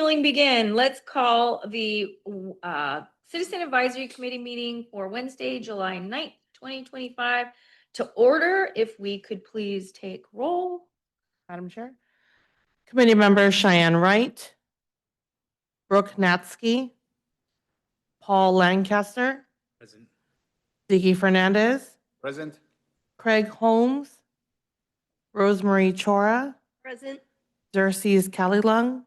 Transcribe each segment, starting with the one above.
scheduling begin? Let's call the Citizen Advisory Committee meeting for Wednesday, July 9th, 2025 to order. If we could please take roll. Madam Chair. Committee members Cheyenne Wright, Brooke Natsky, Paul Lancaster, Present. Vicky Fernandez, Present. Craig Holmes, Rosemary Chora, Present. Xerxes Kalilung,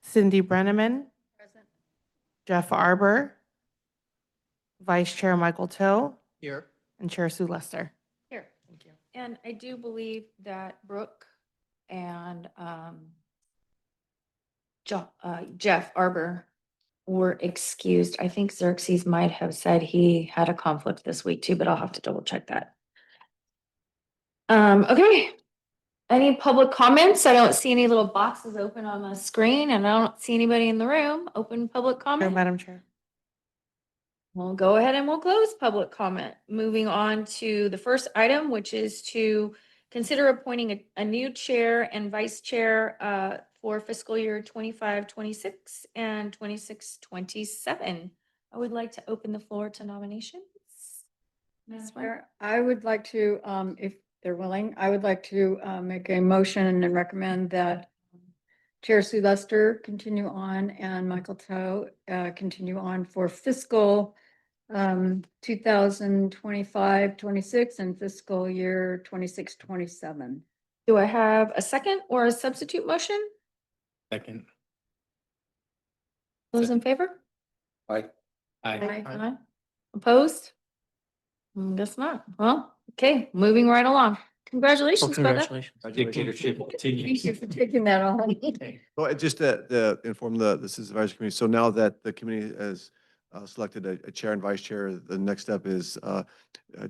Cindy Brenneman, Present. Jeff Arbor, Vice Chair Michael Toe, Here. and Chair Sue Lester. Here. Thank you. And I do believe that Brooke and Jeff Arbor were excused. I think Xerxes might have said he had a conflict this week too, but I'll have to double check that. Okay. Any public comments? I don't see any little boxes open on the screen and I don't see anybody in the room. Open public Chair, comment. Madam Chair. We'll go ahead and we'll close public comment. Moving on to the first item, which is to consider appointing a new chair and vice chair for fiscal year 25-26 and 26-27. I would like to open the floor to nominations. Ms. Wynn? Chair, I would like to, if they're willing, I would like to make a motion and recommend that Chair Sue Lester continue on and Michael Toe continue on for fiscal 2025-26 and fiscal year 26-27. Do I have a second or a substitute motion? Second. Those in favor? Aye. Aye. Opposed? Guess not. Well, okay, moving right along. Congratulations, brother. Dictatorship Thank you continues. for taking that on. Well, just to inform the Citizens Advisory Committee, so now that the committee has selected a chair and vice chair, the next step is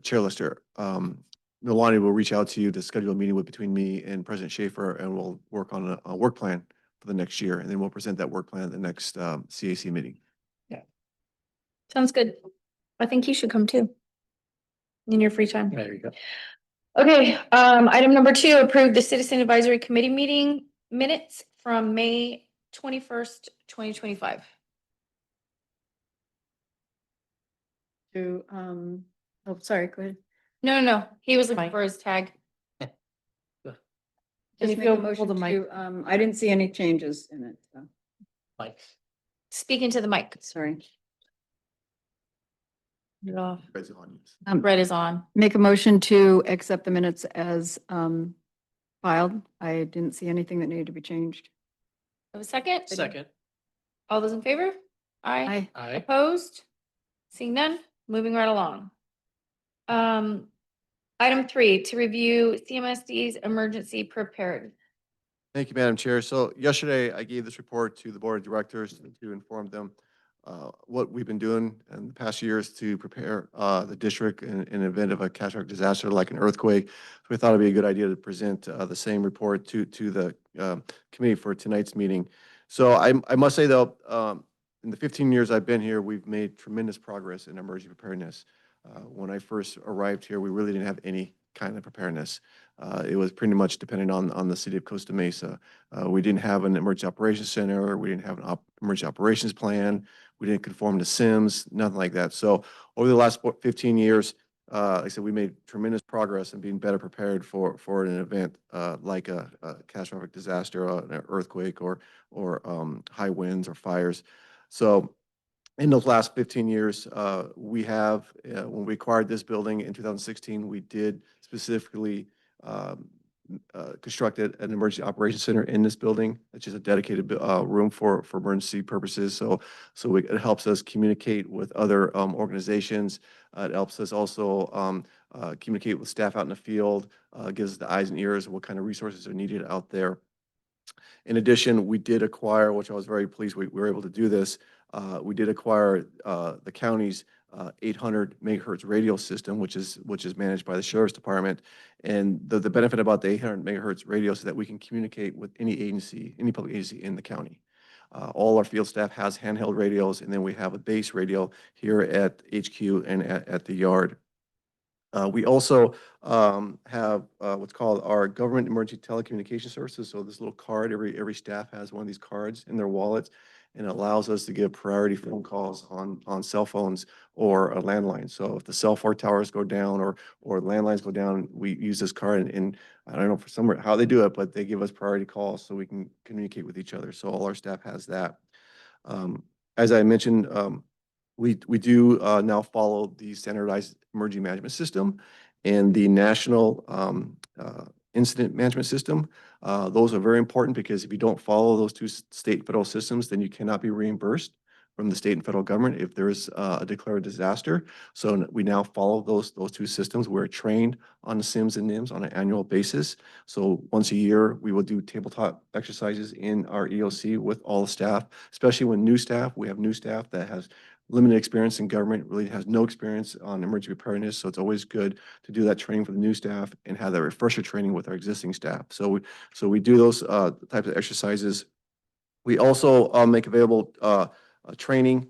Chair Lister. Nolani will reach out to you to schedule a meeting between me and President Schaefer, and we'll work on a work plan for the next year, and then we'll present that work plan at the next CAC meeting. Sounds good. I think you should come too. In your free time. There you go. Okay, item number 2, approve the Citizen Advisory Committee meeting minutes from May 21st, 2025. To, oh, sorry, go ahead. No. He was looking Mike. for his tag. Just if make you'll a hold motion the mic. to, I didn't see any changes in it, so, Mike. Speaking to the mic. sorry. Red's on you. Red is on. Make a motion to accept the minutes as filed. I didn't see anything that needed to be changed. Have a second? Second. All those in favor? Aye. Aye. Aye. Opposed? Seeing none, moving right along. Item 3, to review CMSD's emergency prepared. Thank you, Madam Chair. So yesterday, I gave this report to the Board of Directors to inform them what we've been doing in the past years to prepare the district in event of a catastrophic disaster like an earthquake. So we thought it'd be a good idea to present the same report to the committee for tonight's meeting. So I must say though, in the 15 years I've been here, we've made tremendous progress in emergency preparedness. When I first arrived here, we really didn't have any kind of preparedness. It was pretty much dependent on the city of Costa Mesa. We didn't have an emergency operations center. We didn't have an emergency operations plan. We didn't conform to SIMS, nothing like that. So over the last 15 years, like I said, we made tremendous progress in being better prepared for an event like a catastrophic disaster, an earthquake, or high winds or fires. So in those last 15 years, we have, when we acquired this building in 2016, we did specifically constructed an emergency operations center in this building, which is a dedicated room for emergency purposes. So it helps us communicate with other organizations. It helps us also communicate with staff out in the field, gives us the eyes and ears of what kind of resources are needed out there. In addition, we did acquire, which I was very pleased we were able to do this, we did acquire the county's 800 megahertz radio system, which is managed by the Sheriff's Department. And the benefit about the 800 megahertz radio is that we can communicate with any agency, any public agency in the county. All our field staff has handheld radios, and then we have a base radio here at HQ and at the yard. We also have what's called our government emergency telecommunication services. So this little card, every staff has one of these cards in their wallets, and it allows us to give priority phone calls on cell phones or a landline. So if the cell phone towers go down or landlines go down, we use this card, and I don't know for some how they do it, but they give us priority calls so we can communicate with each other. So all our staff has that. As I mentioned, we do now follow the standardized emergency management system and the national incident management system. Those are very important because if you don't follow those two state and federal systems, then you cannot be reimbursed from the state and federal government if there is a declared disaster. So we now follow those two systems. We're trained on the SIMS and NIMS on an annual basis. So once a year, we will do tabletop exercises in our EOC with all the staff, especially when new staff. We have new staff that has limited experience in government, really has no experience on emergency preparedness. So it's always good to do that training for the new staff and have that refresher training with our existing staff. So we do those types of exercises. We also make available training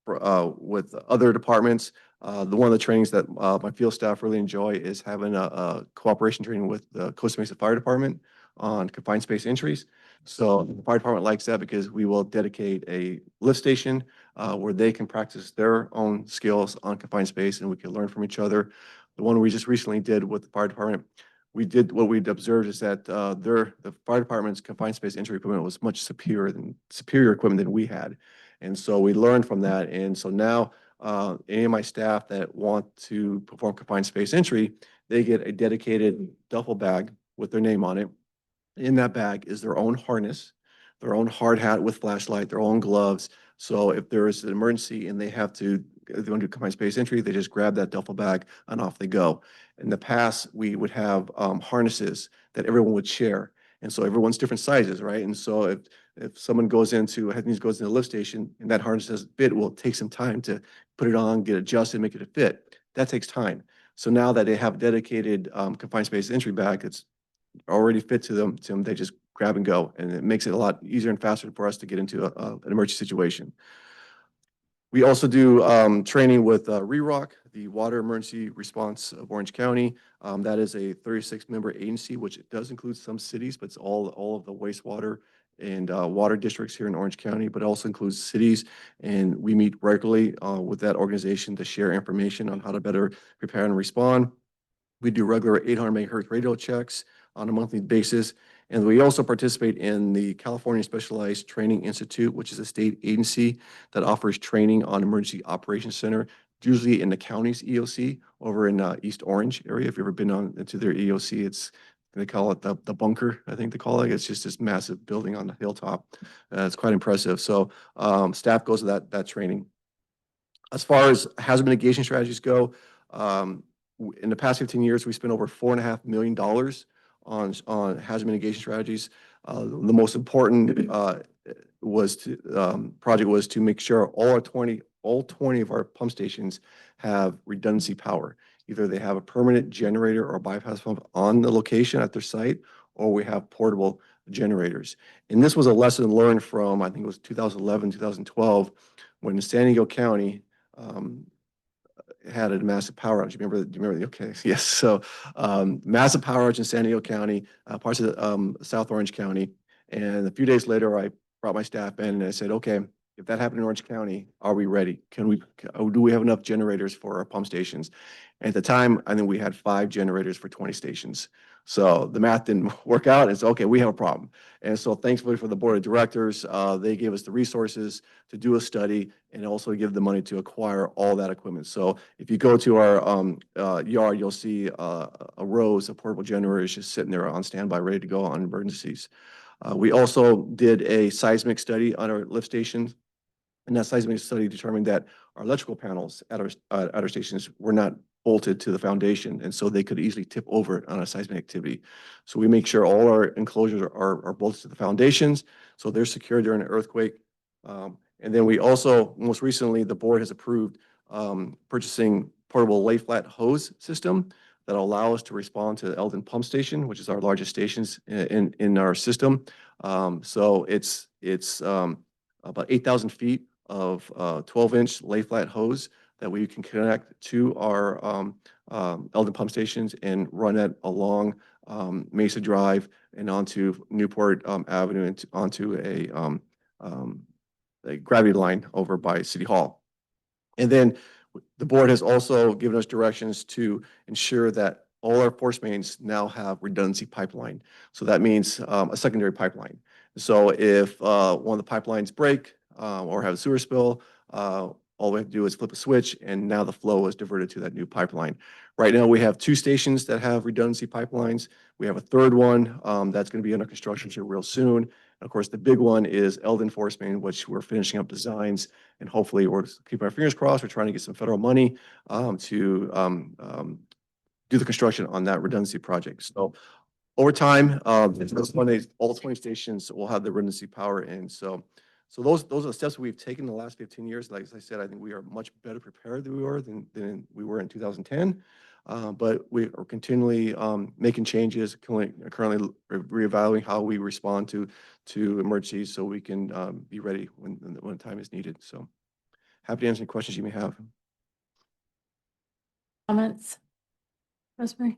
with other departments. One of the trainings that my field staff really enjoy is having a cooperation training with the Costa Mesa Fire Department on confined space entries. So the fire department likes that because we will dedicate a lift station where they can practice their own skills on confined space and we can learn from each other. The one we just recently did with the fire department, what we'd observed is that the fire department's confined space entry equipment was much superior equipment than we had. And so we learned from that. And so now any of my staff that want to perform confined space entry, they get a dedicated duffel bag with their name on it. In that bag is their own harness, their own hard hat with flashlight, their own gloves. So if there is an emergency and they want to do confined space entry, they just grab that duffel bag and off they go. In the past, we would have harnesses that everyone would share. And so everyone's different sizes, right? And so if someone goes into the lift station and that harness doesn't fit, well, it takes some time to put it on, get adjusted, make it a fit. That takes time. So now that they have dedicated confined space entry bag, it's already fit to them, they just grab and go. And it makes it a lot easier and faster for us to get into an emergency situation. We also do training with REROC, the Water Emergency Response of Orange County. That is a 36-member agency, which it does include some cities, but it's all of the wastewater and water districts here in Orange County, but it also includes cities. And we meet regularly with that organization to share information on how to better prepare and respond. We do regular 800 megahertz radio checks on a monthly basis. And we also participate in the California Specialized Training Institute, which is a state agency that offers training on Emergency Operations Center, usually in the county's EOC over in East Orange area. If you've ever been into their EOC, they call it the bunker, I think they call it. It's just this massive building on the hilltop. It's quite impressive. So staff goes to that training. As far as hazard mitigation strategies go, in the past 15 years, we spent over $4.5 million on hazard mitigation strategies. The most important project was to make sure all 20 of our pump stations have redundancy power. Either they have a permanent generator or bypass pump on the location at their site, or we have portable generators. And this was a lesson learned from, I think it was 2011, 2012, when San Diego County had a massive power outage. Do you remember? Okay, yes. So massive power outage in San Diego County, parts of South Orange County. And a few days later, I brought my staff in and I said, okay, if that happened in Orange County, are we ready? Do we have enough generators for our pump stations? And at the time, I think we had 5 generators for 20 stations. So the math didn't work out. It's okay, we have a problem. And so thankfully for the board of directors, they gave us the resources to do a study and also give the money to acquire all that equipment. So if you go to our yard, you'll see rows of portable generators just sitting there on standby, ready to go on emergencies. We also did a seismic study on our lift stations. And that seismic study determined that our electrical panels at our stations were not bolted to the foundation, and so they could easily tip over on a seismic activity. So we make sure all our enclosures are bolted to the foundations, so they're secure during an earthquake. And then we also, most recently, the board has approved purchasing portable lay flat hose system that will allow us to respond to the Eldon Pump Station, which is our largest stations in our system. So it's about 8,000 feet of 12-inch lay flat hose that we can connect to our Eldon pump stations and run it along Mesa Drive and onto Newport Avenue and onto a gravity line over by City Hall. And then the board has also given us directions to ensure that all our force mains now have redundancy pipeline. So that means a secondary pipeline. So if one of the pipelines break or have a sewer spill, all we have to do is flip a switch and now the flow is diverted to that new pipeline. Right now, we have 2 stations that have redundancy pipelines. We have a third one that's going to be under construction here real soon. And of course, the big one is Eldon Force Main, which we're finishing up designs and hopefully we're keeping our fingers crossed. We're trying to get some federal money to do the construction on that redundancy project. So over time, those all 20 stations will have the redundancy power in. So those are the steps we've taken in the last 15 years. Like I said, I think we are much better prepared than we were in 2010. But we are continually making changes, currently reevaluating how we respond to emergencies so we can be ready when time is needed. So happy to answer any questions you may have. Comments? Rosemary?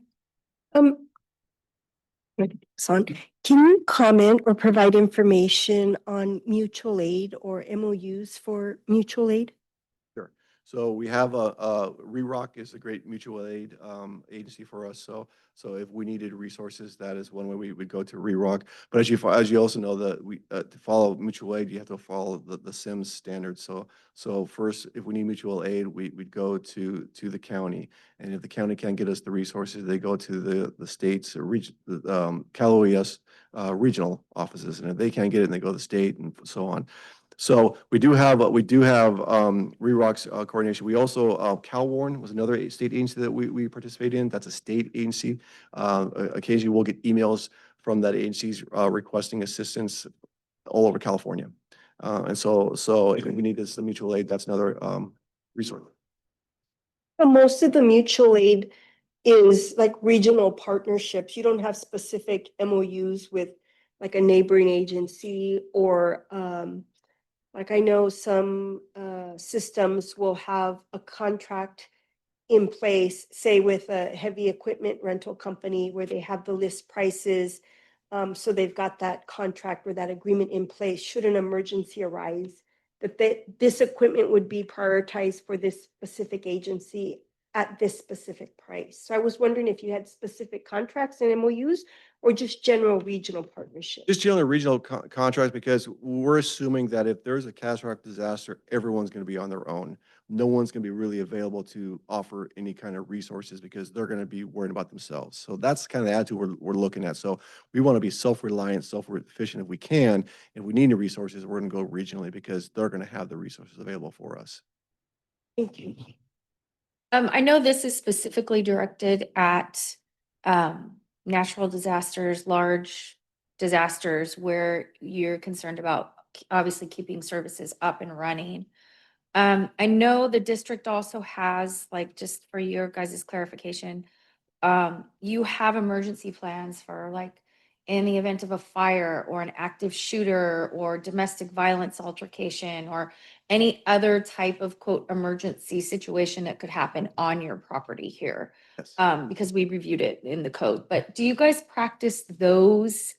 Son, can you comment or provide information on mutual aid or MOUs for mutual aid? Sure. So we have REROC is a great mutual aid agency for us. So if we needed resources, that is one way we would go to REROC. But as you also know that to follow mutual aid, you have to follow the SIMS standards. So first, if we need mutual aid, we'd go to the county, and if the county can't get us the resources, they go to the state's Cal OES regional offices, and if they can't get it, then they go to the state and so on. So we do have REROC's coordination. We also CalWarn was another state agency that we participate in. That's a state agency. Occasionally we'll get emails from that agency requesting assistance all over California. And so if we need this mutual aid, that's another resource. Most of the mutual aid is like regional partnerships. You don't have specific MOUs with like a neighboring agency or like I know some systems will have a contract in place, say with a heavy equipment rental company where they have the list prices. So they've got that contract or that agreement in place should an emergency arise, that this equipment would be prioritized for this specific agency at this specific price. So I was wondering if you had specific contracts and MOUs or just general regional partnerships. Just generally regional contracts, because we're assuming that if there's a catastrophic disaster, everyone's going to be on their own. No one's going to be really available to offer any kind of resources because they're going to be worried about themselves. So that's kind of the attitude we're looking at. So we want to be self-reliant, self-efficient if we can. If we need any resources, we're going to go regionally because they're going to have the resources available for us. Thank you. I know this is specifically directed at natural disasters, large disasters where you're concerned about obviously keeping services up and running. I know the district also has, like, just for your guys' clarification, you have emergency plans for like in the event of a fire or an active shooter or domestic violence altercation or any other type of quote emergency situation that could happen on your property here. Yes. Because we reviewed it in the code. But do you guys practice those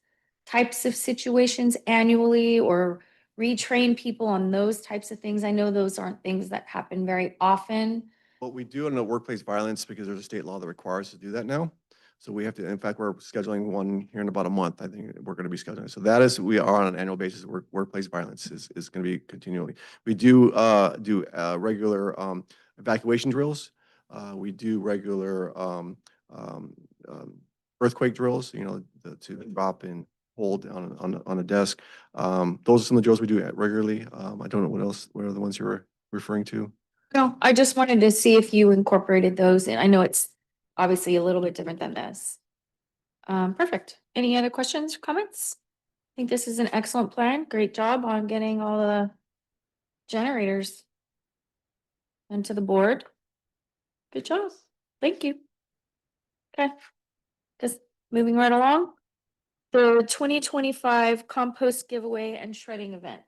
types of situations annually or retrain people on those types of things? I know those aren't things that happen very often. What we do in the workplace violence, because there's a state law that requires us to do that now. So we have to, in fact, we're scheduling one here in about a month. I think we're going to be scheduling. So that is, we are on an annual basis. Workplace violence is going to be continually. We do regular evacuation drills. We do regular earthquake drills, you know, to drop and hold on a desk. Those are some of the drills we do regularly. I don't know what are the ones you're referring to? No, I just wanted to see if you incorporated those, and I know it's obviously a little bit different than this. Perfect. Any other questions or comments? I think this is an excellent plan. Great job on getting all the generators into the board. Good job. Thank you. Okay. Just moving right along. The 2025 compost giveaway and shredding event.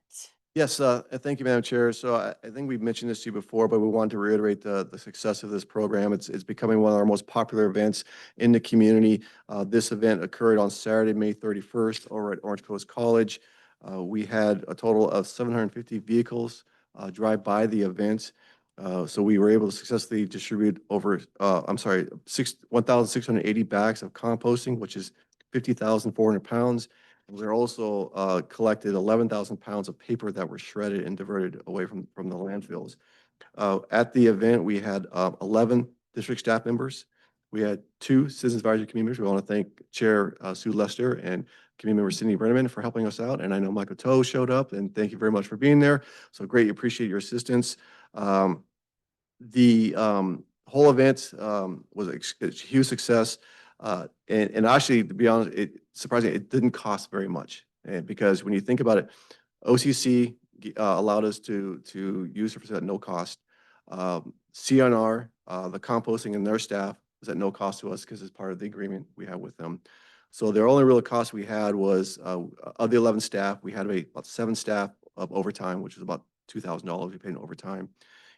Yes, thank you, Madam Chair. So I think we've mentioned this to you before, but we want to reiterate the success of this program. It's becoming one of our most popular events in the community. This event occurred on Saturday, May 31st, over at Orange Coast College. We had a total of 750 vehicles drive by the event. So we were able to successfully distribute over, 1,680 bags of composting, which is 50,400 pounds. We also collected 11,000 pounds of paper that were shredded and diverted away from the landfills. At the event, we had 11 district staff members. We had 2 Citizens Advisory Committee members. We want to thank Chair Sue Lester and Committee Member Cindy Brenneman for helping us out. And I know Michael Toe showed up, and thank you very much for being there. So greatly appreciate your assistance. The whole event was a huge success. And actually, to be honest, surprising, it didn't cost very much. And because when you think about it, OCC allowed us to use the facility at no cost. CNR, the composting and their staff was at no cost to us because it's part of the agreement we have with them. So the only real cost we had was of the 11 staff, we had about 7 staff of overtime, which was about $2,000 we paid in overtime.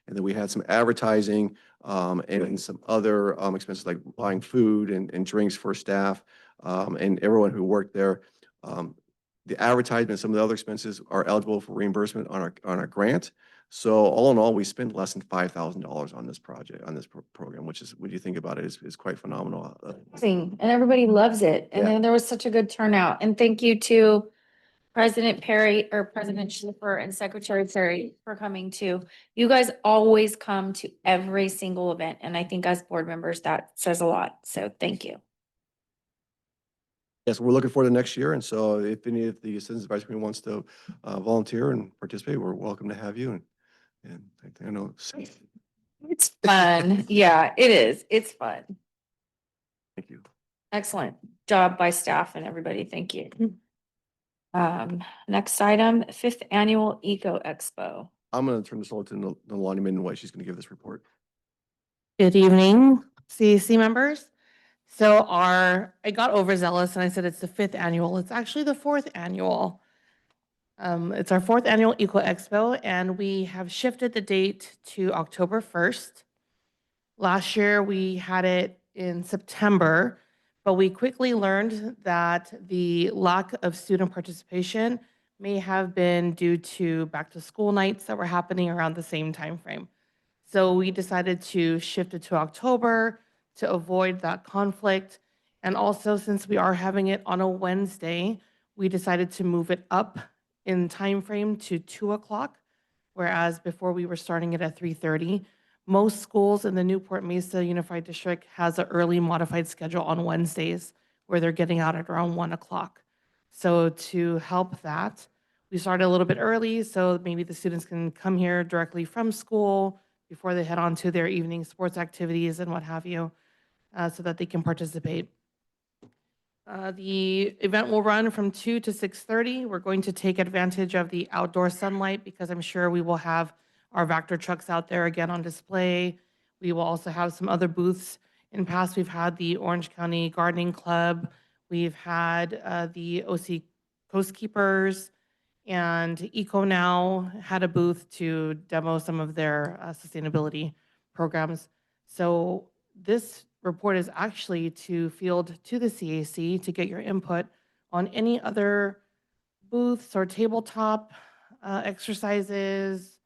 And then we had some advertising and some other expenses like buying food and drinks for staff and everyone who worked there. The advertisement, some of the other expenses are eligible for reimbursement on our grant. So all in all, we spent less than $5,000 on this project, on this program, which is, when you think about it, is quite phenomenal. Amazing, and everybody loves it. And Yeah. then there was such a good turnout. And thank you to President Perry or President Schiffer and Secretary Perry for coming too. You guys always come to every single event. And I think as board members, that says a lot. So thank you. Yes, we're looking forward to next year. And so if any of the Citizens Advisory Committee wants to volunteer and participate, we're welcome to have you. And I know. It's fun. Yeah, it is. It's fun. Thank you. Excellent job by staff and everybody. Thank you. Next item, 5th Annual Eco Expo. I'm going to turn this over to Nalani Minden-White. She's going to give this report. Good evening, CAC members. So I got overzealous and I said it's the 5th annual. It's actually the 4th annual. It's our 4th annual Eco Expo, and we have shifted the date to October 1st. Last year, we had it in September, but we quickly learned that the lack of student participation may have been due to back-to-school nights that were happening around the same time frame. So we decided to shift it to October to avoid that conflict. And also, since we are having it on a Wednesday, we decided to move it up in time frame to 2 o'clock, whereas before we were starting it at 3:30. Most schools in the Newport Mesa Unified District has an early modified schedule on Wednesdays where they're getting out at around 1 o'clock. So to help that, we started a little bit early so maybe the students can come here directly from school before they head on to their evening sports activities and what have you, so that they can participate. The event will run from 2 to 6:30. We're going to take advantage of the outdoor sunlight because I'm sure we will have our Vector trucks out there again on display. We will also have some other booths. In the past, we've had the Orange County Gardening Club. We've had the OC Coast Keepers, and Eco Now had a booth to demo some of their sustainability programs. So this report is actually to field to the CAC to get your input on any other booths or tabletop exercises,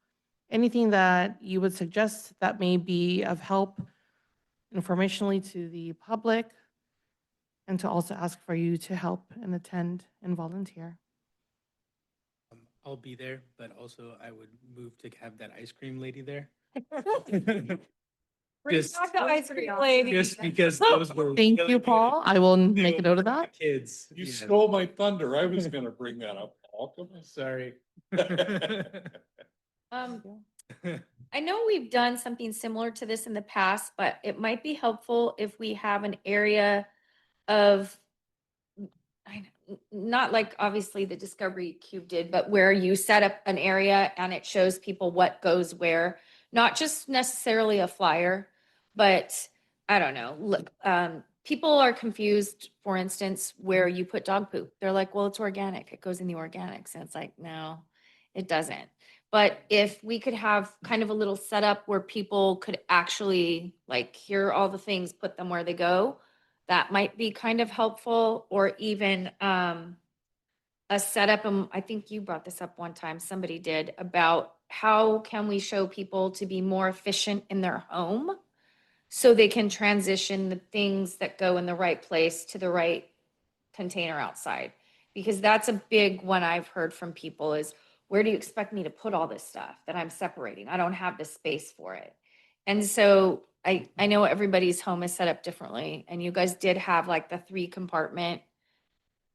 anything that you would suggest that may be of help informationally to the public, and to also ask for you to help and attend and volunteer. I'll be there, but also I would move to have that ice cream lady there. Just- Bring back the ice cream lady. Just because those were. Thank really you, good. Paul. I will They make a were note of for that. Kids. You yeah. stole my thunder. I was gonna bring that up, Paul. Come on. Sorry. I know we've done something similar to this in the past, but it might be helpful if we have an area of, not like obviously the Discovery Cube did, but where you set up an area and it shows people what goes where, not just necessarily a flyer, but I don't know. Look, people are confused, for instance, where you put dog poop. They're like, well, it's organic. It goes in the organics. And it's like, no. It doesn't. But if we could have kind of a little setup where people could actually like hear all the things, put them where they go, that might be kind of helpful, or even a setup, and I think you brought this up one time, somebody did, about how can we show people to be more efficient in their home so they can transition the things that go in the right place to the right container outside. Because that's a big one I've heard from people is, where do you expect me to put all this stuff that I'm separating? I don't have the space for it. And so I know everybody's home is set up differently, and you guys did have like the 3-compartment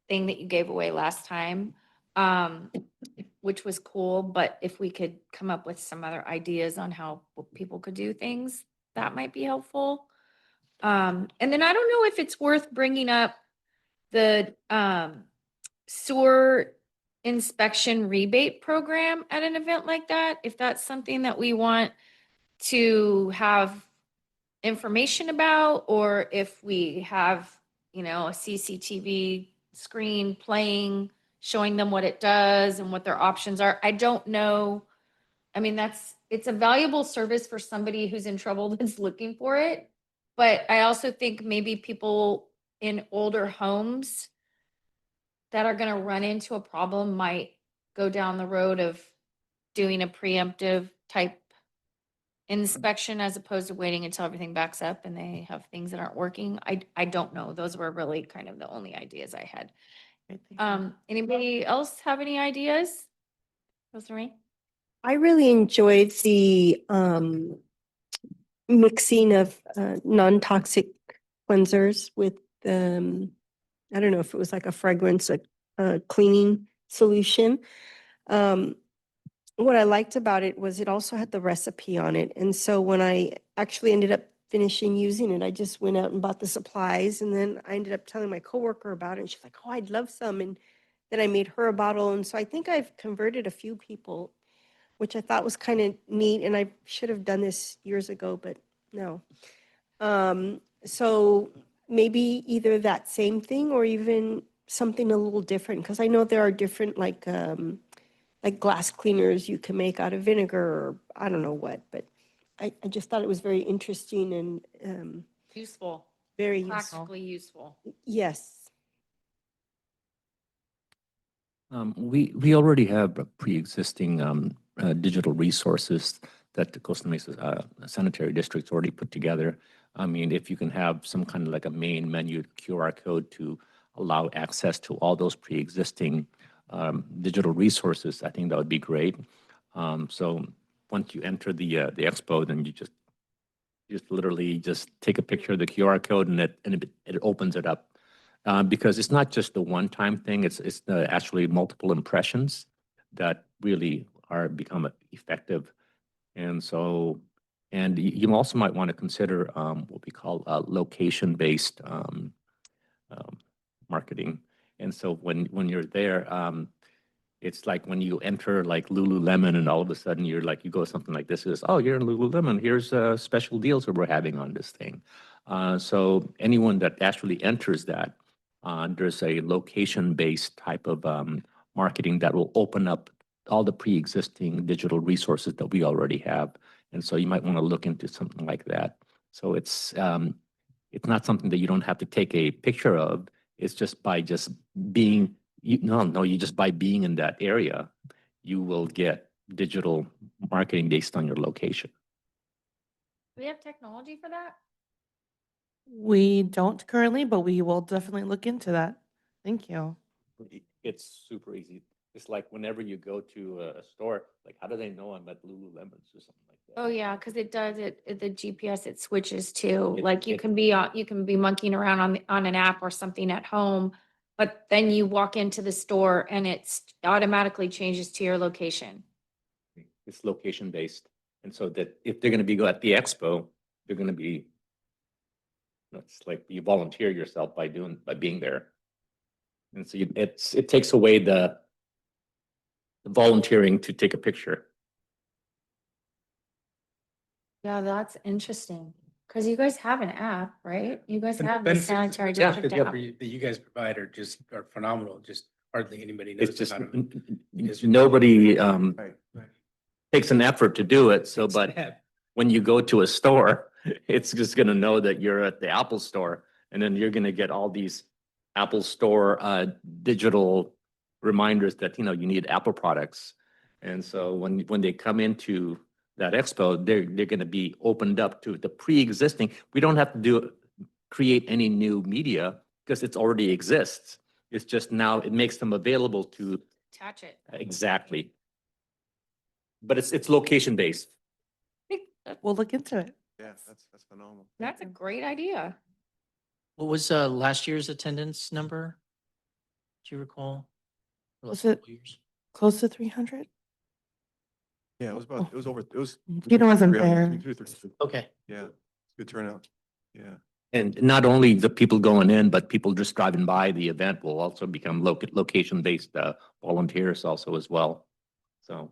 thing that you gave away last time, which was cool. But if we could come up with some other ideas on how people could do things, that might be helpful. And then I don't know if it's worth bringing up the sewer inspection rebate program at an event like that, if that's something that we want to have information about, or if we have, a CCTV screen playing, showing them what it does and what their options are. I don't know. I mean, it's a valuable service for somebody who's in trouble that's looking for it. But I also think maybe people in older homes that are going to run into a problem might go down the road of doing a preemptive type inspection as opposed to waiting until everything backs up and they have things that aren't working. I don't know. Those were really kind of the only ideas I had. Great, thank you. Anybody else have any ideas? Rosemary? I really enjoyed the mixing of non-toxic cleansers with I don't know if it was like a fragrance, a cleaning solution. What I liked about it was it also had the recipe on it. And so when I actually ended up finishing using it, I just went out and bought the supplies, and then I ended up telling my coworker about it, and she's like, "Oh, I'd love some." And then I made her a bottle. And so I think I've converted a few people, which I thought was kind of neat. And I should have done this years ago, but no. So maybe either that same thing or even something a little different, because I know there are different like glass cleaners you can make out of vinegar, or I don't know what, but I just thought it was very interesting and Useful, very useful. practically useful. Yes. We already have a pre-existing digital resources that the Costa Mesa Sanitary District's already put together. I mean, if you can have some kind of like a main menu QR code to allow access to all those pre-existing digital resources, I think that would be great. So once you enter the expo, then you just literally just take a picture of the QR code and it opens it up. Because it's not just the one-time thing, it's actually multiple impressions that really are become effective. And so, and you also might want to consider what we call location-based marketing. And so when you're there, it's like when you enter like Lululemon and all of a sudden you're like, you go something like this is, oh, you're in Lululemon, here's special deals that we're having on this thing. So anyone that actually enters that, there's a location-based type of marketing that will open up all the pre-existing digital resources that we already have. And so you might want to look into something like that. So it's not something that you don't have to take a picture of. It's just by just being, you just by being in that area, you will get digital marketing based on your location. Do we have technology for that? We don't currently, but we will definitely look into that. Thank you. It's super easy. It's like whenever you go to a store, like how do they know I'm at Lululemon's or something like that? Oh, yeah, because it does the GPS, it switches to, It- like, you it- can be monkeying around on an app or something at home, but then you walk into the store and it's automatically changes to your location. It's location based. And so that if they're going to be at the expo, they're going to be, it's like you volunteer yourself by being there. And so it takes away the volunteering to take a picture. Yeah, that's interesting, because you guys have an app, right? You guys The have the benefits- sanitary the benefits district app. that you guys provide are phenomenal. Just hardly anybody knows It's just, about them. Because- nobody, Right, right. takes an effort to do it. So, but Yeah. when you go to a store, it's just gonna know that you're at the Apple store. And then you're gonna get all these Apple Store, digital reminders that, you need Apple products. And so when they come into that expo, they're gonna be opened up to the pre-existing. We don't have to create any new media because it's already exists. It's just now it makes them available to Attach it. exactly. But it's location based. We'll look into it. Yeah, that's phenomenal. That's a great idea. What was last year's attendance number? Do you recall? The last Was it- couple years? Close to 300? Yeah, it was over, it was. Peter wasn't 300, there. 300. Okay. Yeah, good turnout. Yeah. And not only the people going in, but people just driving by the event will also become location-based volunteers also as well. So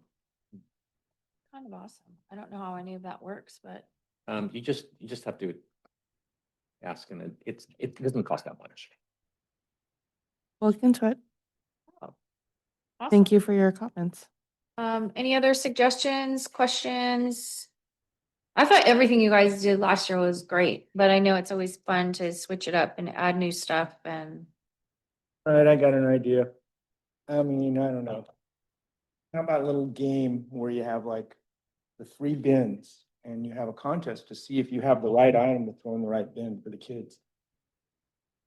Kind of awesome. I don't know how any of that works, but you just have to ask, and it doesn't cost that much. We'll look into it. awesome. Thank you for your comments. Any other suggestions, questions? I thought everything you guys did last year was great, but I know it's always fun to switch it up and add new stuff and All right, I got an idea. I mean, I don't know. How about a little game where you have like the 3 bins and you have a contest to see if you have the right item to throw in the right bin for the kids?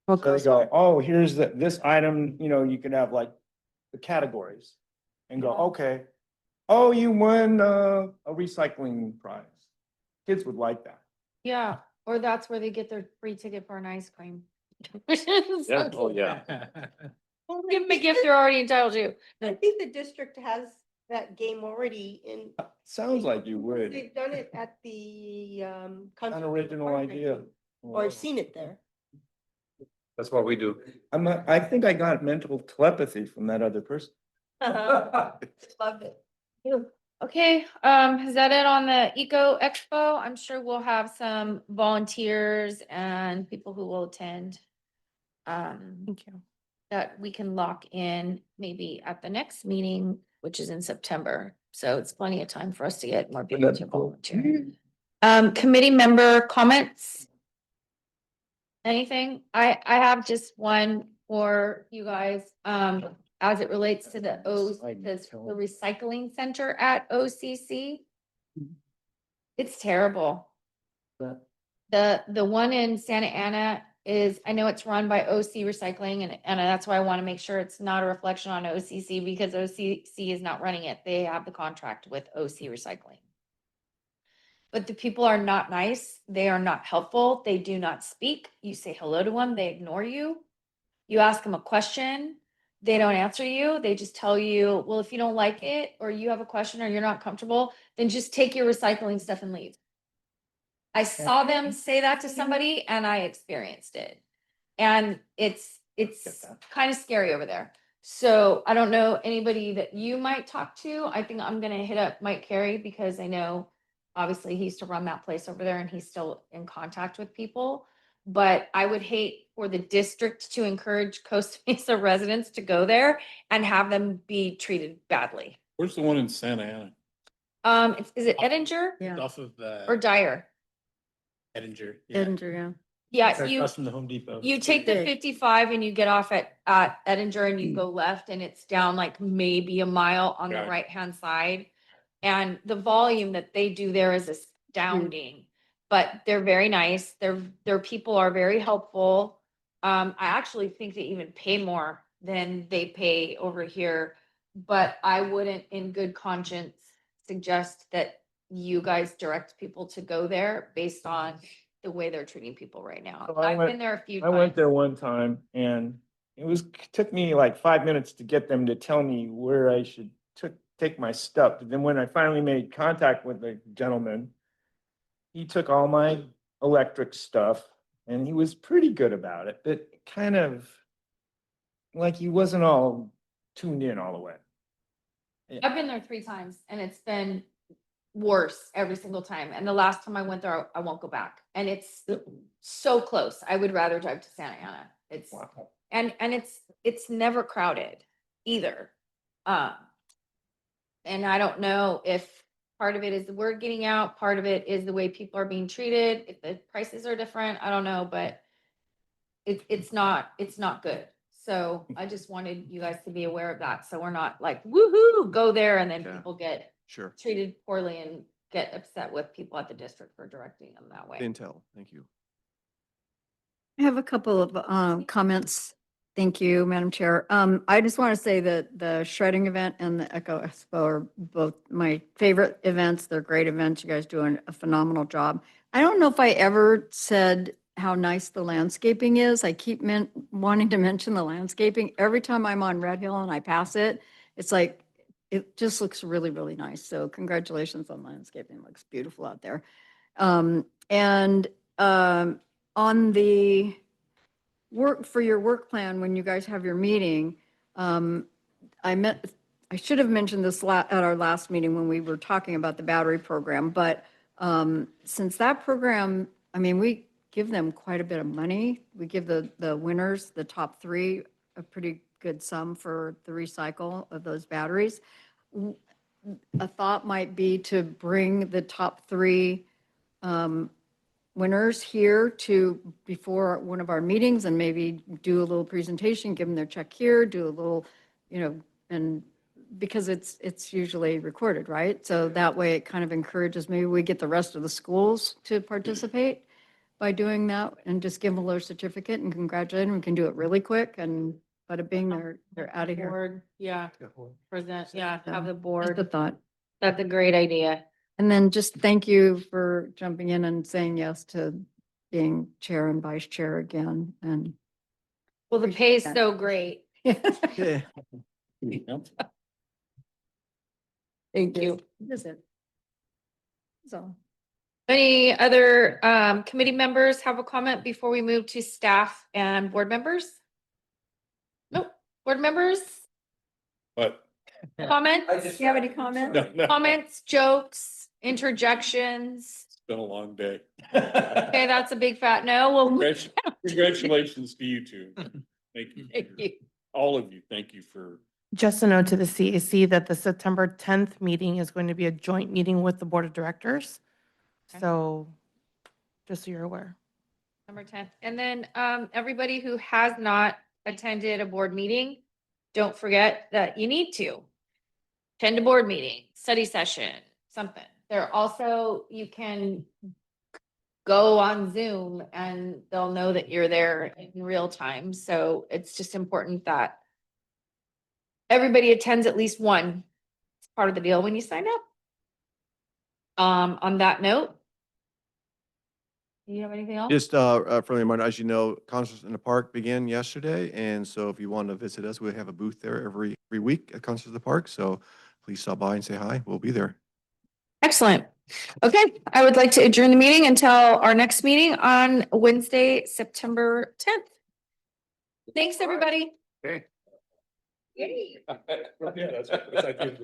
We'll So they go, oh, here's this item, you could have like the categories and go, okay. Oh, you won a recycling prize. Kids would like that. yeah, or that's where they get their free ticket for an ice cream. Yeah, oh, yeah. Give them a gift they're already entitled to. I think the district has that game already in. Sounds like you would. They've done it at the An conservation original department, idea. or I've seen it there. That's what we do. I think I got mental telepathy from that other person. Loved it. Okay, is that it on the Eco Expo? I'm sure we'll have some volunteers and people who will attend. Thank you. That we can lock in maybe at the next meeting, which is in September. So it's plenty of time for us to get more people to volunteer. Committee member comments? Anything? I have just one for you guys, as it relates to the the recycling center at OCC. It's terrible. The one in Santa Ana is, I know it's run by OC Recycling, and that's why I want to make sure it's not a reflection on OCC, because OCC is not running it. They have the contract with OC Recycling. But the people are not nice. They are not helpful. They do not speak. You say hello to them, they ignore you. You ask them a question, they don't answer you. They just tell you, well, if you don't like it, or you have a question, or you're not comfortable, then just take your recycling stuff and leave. I saw them say that to somebody and I experienced it. And it's kind of scary over there. So I don't know anybody that you might talk to. I think I'm gonna hit up Mike Carey, because I know obviously he used to run that place over there and he's still in contact with people. But I would hate for the district to encourage Costa Mesa residents to go there and have them be treated badly. Where's the one in Santa Ana? Is it Edinger Yeah, Off of or Dyer? Edinger. Yeah. Edinger, yeah. Yeah, Right you, across from the Home Depot. you take the Big. 55 and you get off at Edinger and you go left, and it's down like maybe a mile on the Right. right-hand side. And the volume that they do there is astounding, but they're very nice. Their people are very helpful. I actually think they even pay more than they pay over here, but I wouldn't in good conscience suggest that you guys direct people to go there based on the way they're treating people right now. So I I've went- been there a few I went times. there one time and took me like 5 minutes to get them to tell me where I should take my stuff. But then when I finally made contact with the gentleman, he took all my electric stuff and he was pretty good about it, but kind of like he wasn't all tuned in all the way. I've been there 3 times and it's been worse every single time. And the last time I went there, I won't go back. And it's so close. I would rather drive to Santa Ana. It's, Wow. and it's never crowded. either. Um, and I don't know if part of it is the word getting out, part of it is the way people are being treated, if the prices are different, I don't know, but it's not good. So I just wanted you guys to be aware of that. So we're not like, woohoo, go there and then Yeah. people get Sure. treated poorly and get upset with people at the district for directing them that way. Intel, thank you. I have a couple of comments. Thank you, Madam Chair. I just want to say that the shredding event and the Echo Expo are both my favorite events. They're great events. You guys doing a phenomenal job. I don't know if I ever said how nice the landscaping is. I keep wanting to mention the landscaping. Every time I'm on Red Hill and I pass it, it's like, it just looks really, really nice. So congratulations on landscaping. It looks beautiful out there. On the work for your work plan, when you guys have your meeting, I should have mentioned this at our last meeting when we were talking about the battery program, but since that program, I mean, we give them quite a bit of money. We give the winners, the top three, a pretty good sum for the recycle of those batteries. A thought might be to bring the top three winners here to before one of our meetings and maybe do a little presentation, give them their check here, do a little, and because it's usually recorded, right? So that way it kind of encourages, maybe we get the rest of the schools to participate by doing that and just give them a little certificate and congratulate them. We can do it really quick and bada bing, they're out of here. Board, yeah, present, yeah, have the Just a board. thought. That's a great idea. And then just thank you for jumping in and saying yes to being chair and vice chair again. And Well, the pay is so great. Yeah. Thank you. That's it. So, Any other committee members have a comment before we move to staff and board members? Nope. Board members, But. comments? do you have any comments? No. Comments, jokes, interjections? It's been a long day. Okay, that's a big fat no. Well, Congratulations to you two. Thank you. thank you. All of you, thank you for, Just a note to the CAC that the September 10th meeting is going to be a joint meeting with the Board of Directors. Okay. So just so you're aware. Number 10. And then everybody who has not attended a board meeting, don't forget that you need to attend a board meeting, study session, something. There also, you can go on Zoom and they'll know that you're there in real time. So it's just important that everybody attends at least one. It's part of the deal when you sign up. On that note, do you have anything else? Just a friendly reminder, as you know, Concerts in the Park began yesterday, and so if you want to visit us, we have a booth there every week at Concerts in the Park, so please stop by and say hi. We'll be there. Excellent. Okay, I would like to adjourn the meeting until our next meeting on Wednesday, September 10th. Thanks, everybody. okay. Yay. Yeah, that's I think.